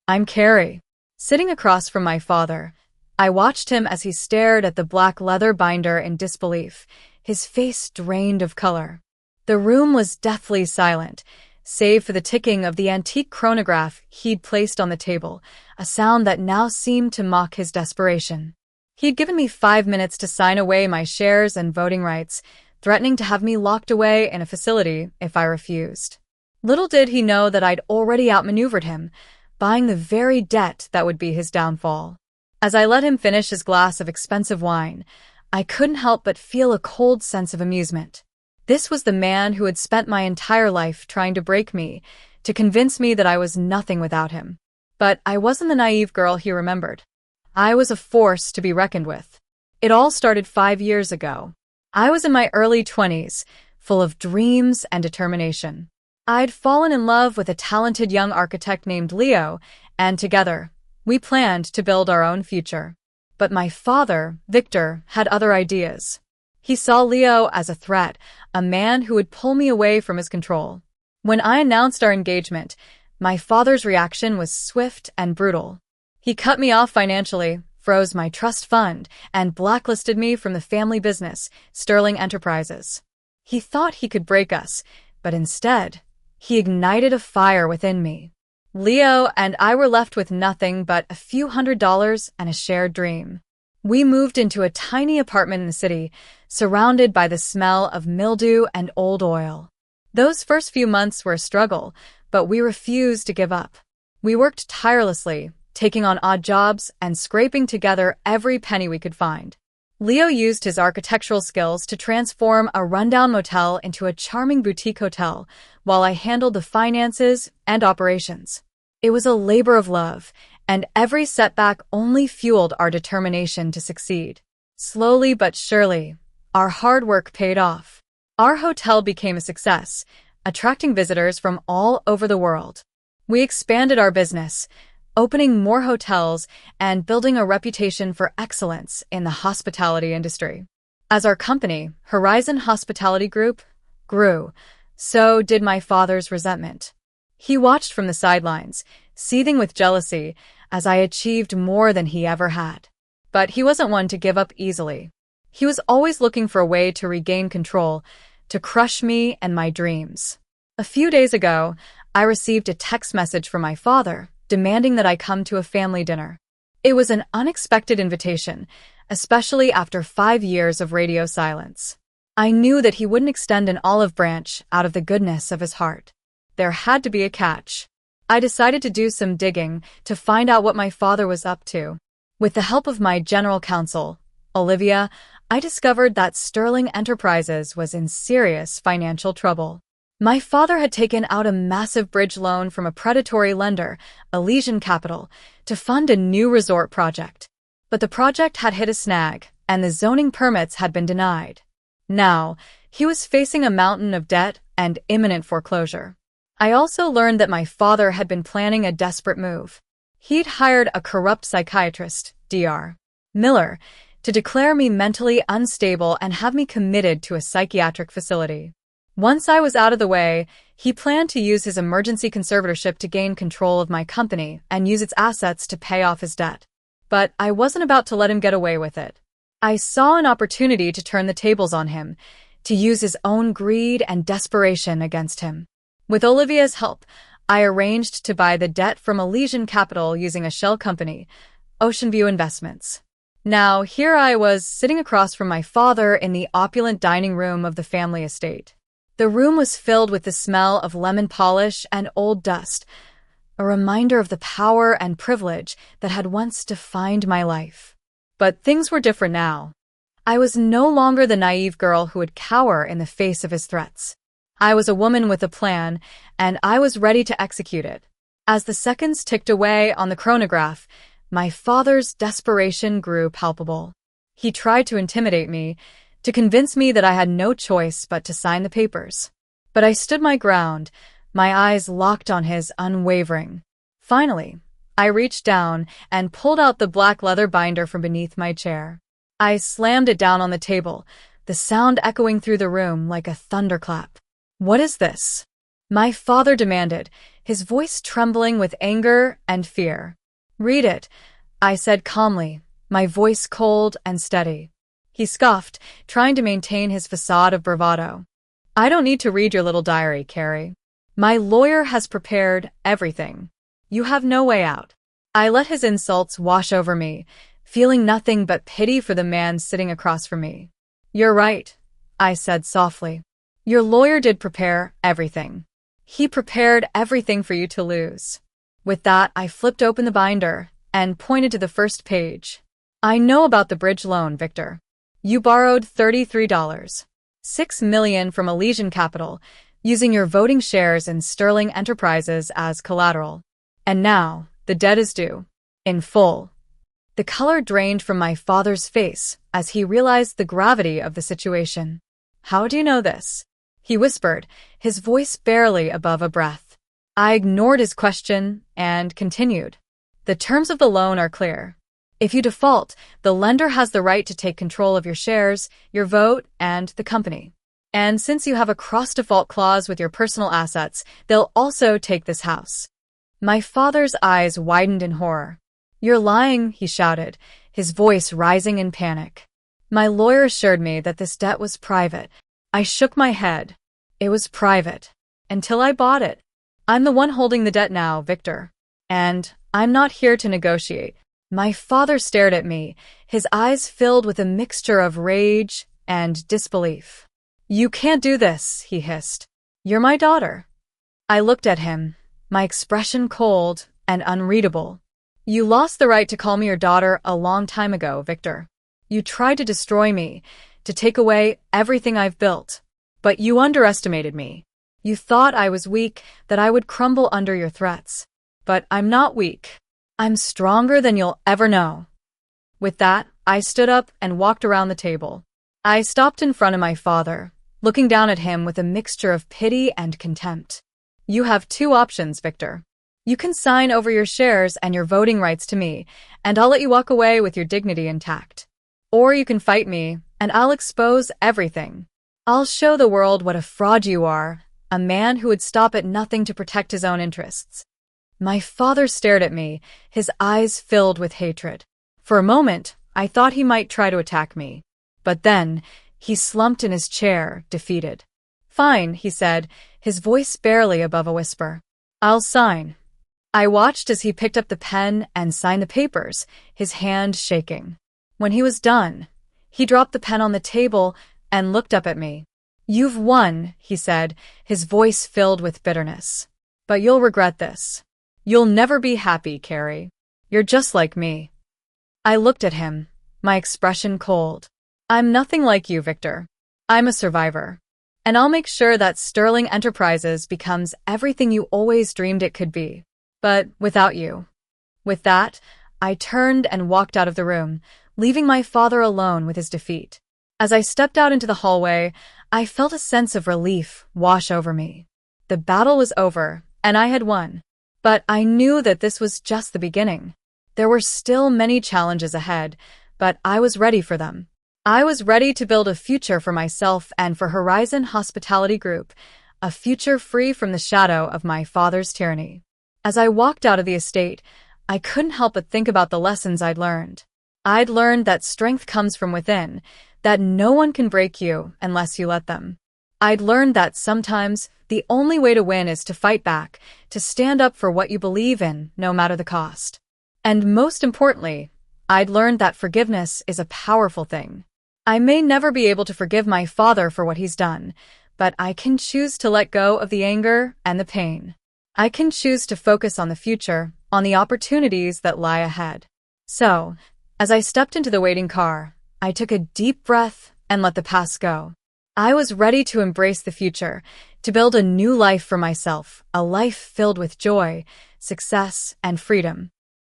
I'm Carrie. Sitting across from my father, I watched him as he stared at the black leather binder in disbelief, his face drained of color. The room was deathly silent, save for the ticking of the antique chronograph he'd placed on the table, a sound that now seemed to mock his desperation. He'd given me 5 minutes to sign away my shares and voting rights, threatening to have me locked away in a facility if I refused. Little did he know that I'd already outmaneuvered him, buying the very debt that would be his downfall. As I let him finish his glass of expensive wine, I couldn't help but feel a cold sense of amusement. This was the man who had spent my entire life trying to break me, to convince me that I was nothing without him. But I wasn't the naive girl he remembered. I was a force to be reckoned with. It all started 5 years ago. I was in my early 20s, full of dreams and determination. I'd fallen in love with a talented young architect named Leo, and together, we planned to build our own future. But my father, Victor, had other ideas. He saw Leo as a threat, a man who would pull me away from his control. When I announced our engagement, my father's reaction was swift and brutal. He cut me off financially, froze my trust fund, and blacklisted me from the family business, Sterling Enterprises. He thought he could break us, but instead, he ignited a fire within me. Leo and I were left with nothing but a few $100s and a shared dream. We moved into a tiny apartment in the city, surrounded by the smell of mildew and old oil. Those first few months were a struggle, but we refused to give up. We worked tirelessly, taking on odd jobs and scraping together every penny we could find. Leo used his architectural skills to transform a rundown motel into a charming boutique hotel, while I handled the finances and operations. It was a labor of love, and every setback only fueled our determination to succeed. Slowly but surely, our hard work paid off. Our hotel became a success, attracting visitors from all over the world. We expanded our business, opening more hotels and building a reputation for excellence in the hospitality industry. As our company, Horizon Hospitality Group, grew, so did my father's resentment. He watched from the sidelines, seething with jealousy as I achieved more than he ever had. But he wasn't one to give up easily. He was always looking for a way to regain control, to crush me and my dreams. A few days ago, I received a text message from my father, demanding that I come to a family dinner. It was an unexpected invitation, especially after 5 years of radio silence. I knew that he wouldn't extend an olive branch out of the goodness of his heart. There had to be a catch. I decided to do some digging to find out what my father was up to. With the help of my general counsel, Olivia, I discovered that Sterling Enterprises was in serious financial trouble. My father had taken out a massive bridge loan from a predatory lender, Elysian Capital, to fund a new resort project. But the project had hit a snag, and the zoning permits had been denied. Now, he was facing a mountain of debt and imminent foreclosure. I also learned that my father had been planning a desperate move. He'd hired a corrupt psychiatrist, Dr. Miller, to declare me mentally unstable and have me committed to a psychiatric facility. Once I was out of the way, he planned to use his emergency conservatorship to gain control of my company and use its assets to pay off his debt. But I wasn't about to let him get away with it. I saw an opportunity to turn the tables on him, to use his own greed and desperation against him. With Olivia's help, I arranged to buy the debt from Elysian Capital using a shell company, Oceanview Investments. Now, here I was, sitting across from my father in the opulent dining room of the family estate. The room was filled with the smell of lemon polish and old dust, a reminder of the power and privilege that had once defined my life. But things were different now. I was no longer the naive girl who would cower in the face of his threats. I was a woman with a plan, and I was ready to execute it. As the seconds ticked away on the chronograph, my father's desperation grew palpable. He tried to intimidate me, to convince me that I had no choice but to sign the papers. But I stood my ground, my eyes locked on his, unwavering. Finally, I reached down and pulled out the black leather binder from beneath my chair. I slammed it down on the table, the sound echoing through the room like a thunderclap. "What is this?" my father demanded, his voice trembling with anger and fear. "Read it," I said calmly, my voice cold and steady. He scoffed, trying to maintain his facade of bravado. "I don't need to read your little diary, Carrie. My lawyer has prepared everything. You have no way out." I let his insults wash over me, feeling nothing but pity for the man sitting across from me. "You're right," I said softly. "Your lawyer did prepare everything. He prepared everything for you to lose." With that, I flipped open the binder and pointed to the first page. "I know about the bridge loan, Victor. You borrowed $33.6 million from Elysian Capital, using your voting shares in Sterling Enterprises as collateral. And now, the debt is due. In full." The color drained from my father's face as he realized the gravity of the situation. "How do you know this?" he whispered, his voice barely above a breath. I ignored his question and continued. "The terms of the loan are clear. If you default, the lender has the right to take control of your shares, your vote, and the company. And since you have a cross-default clause with your personal assets, they'll also take this house." My father's eyes widened in horror. "You're lying," he shouted, his voice rising in panic. "My lawyer assured me that this debt was private." I shook my head. "It was private. Until I bought it. I'm the one holding the debt now, Victor. And I'm not here to negotiate." My father stared at me, his eyes filled with a mixture of rage and disbelief. "You can't do this," he hissed. "You're my daughter." I looked at him, my expression cold and unreadable. "You lost the right to call me your daughter a long time ago, Victor. You tried to destroy me, to take away everything I've built. But you underestimated me. You thought I was weak, that I would crumble under your threats. But I'm not weak. I'm stronger than you'll ever know." With that, I stood up and walked around the table. I stopped in front of my father, looking down at him with a mixture of pity and contempt. "You have two options, Victor. You can sign over your shares and your voting rights to me, and I'll let you walk away with your dignity intact. Or you can fight me, and I'll expose everything. I'll show the world what a fraud you are, a man who would stop at nothing to protect his own interests." My father stared at me, his eyes filled with hatred. For a moment, I thought he might try to attack me. But then, he slumped in his chair, defeated. "Fine," he said, his voice barely above a whisper. "I'll sign." I watched as he picked up the pen and signed the papers, his hand shaking. When he was done, he dropped the pen on the table and looked up at me. "You've won," he said, his voice filled with bitterness. "But you'll regret this. You'll never be happy, Carrie. You're just like me." I looked at him, my expression cold. "I'm nothing like you, Victor. I'm a survivor. And I'll make sure that Sterling Enterprises becomes everything you always dreamed it could be. But without you." With that, I turned and walked out of the room, leaving my father alone with his defeat. As I stepped out into the hallway, I felt a sense of relief wash over me. The battle was over, and I had won. But I knew that this was just the beginning. There were still many challenges ahead, but I was ready for them. I was ready to build a future for myself and for Horizon Hospitality Group, a future free from the shadow of my father's tyranny. As I walked out of the estate, I couldn't help but think about the lessons I'd learned. I'd learned that strength comes from within, that no one can break you unless you let them. I'd learned that sometimes the only way to win is to fight back, to stand up for what you believe in, no matter the cost. And most importantly, I'd learned that forgiveness is a powerful thing. I may never be able to forgive my father for what he's done, but I can choose to let go of the anger and the pain. I can choose to focus on the future, on the opportunities that lie ahead. So, as I stepped into the waiting car, I took a deep breath and let the past go. I was ready to embrace the future, to build a new life for myself, a life filled with joy, success, and freedom.